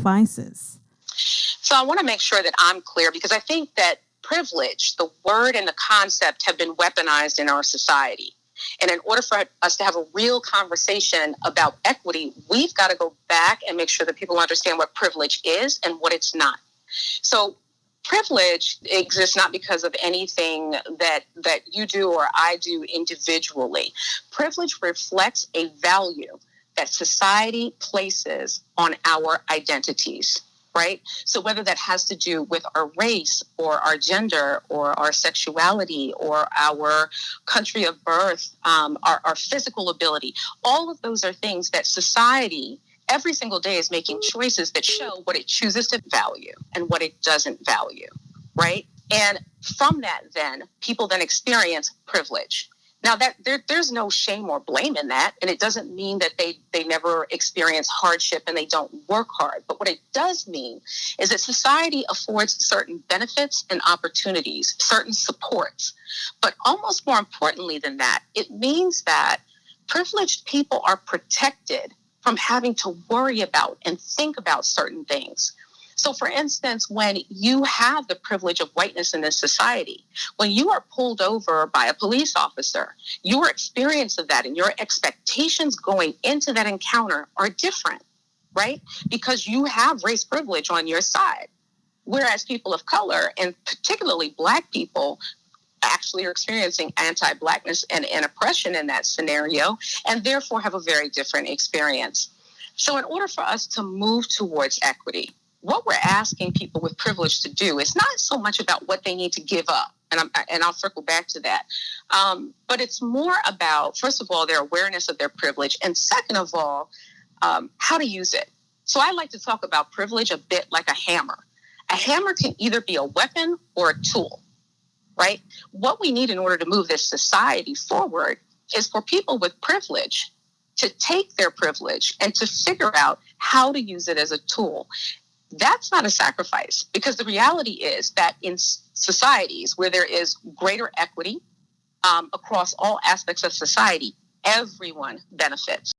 suffices? So I want to make sure that I'm clear, because I think that privilege, the word and the concept, have been weaponized in our society. And in order for us to have a real conversation about equity, we've got to go back and make sure that people understand what privilege is and what it's not. So privilege exists not because of anything that you do or I do individually. Privilege reflects a value that society places on our identities, right? So whether that has to do with our race or our gender or our sexuality or our country of birth, our physical ability, all of those are things that society every single day is making choices that show what it chooses to value and what it doesn't value, right? And from that, then, people then experience privilege. Now, that there's no shame or blame in that, and it doesn't mean that they never experience hardship and they don't work hard. But what it does mean is that society affords certain benefits and opportunities, certain supports. But almost more importantly than that, it means that privileged people are protected from having to worry about and think about certain things. So, for instance, when you have the privilege of whiteness in this society, when you are pulled over by a police officer, your experience of that and your expectations going into that encounter are different, right? Because you have race privilege on your side. Whereas people of color, and particularly Black people, actually are experiencing anti-Blackness and oppression in that scenario, and therefore have a very different experience. So in order for us to move towards equity, what we're asking people with privilege to do is not so much about what they need to give up, and I'll circle back to that, but it's more about, first of all, their awareness of their privilege, and second of all, how to use it. So I like to talk about privilege a bit like a hammer. A hammer can either be a weapon or a tool, right? What we need in order to move this society forward is for people with privilege to take their privilege and to figure out how to use it as a tool. That's not a sacrifice, because the reality is that in societies where there is greater equity across all aspects of society, everyone benefits.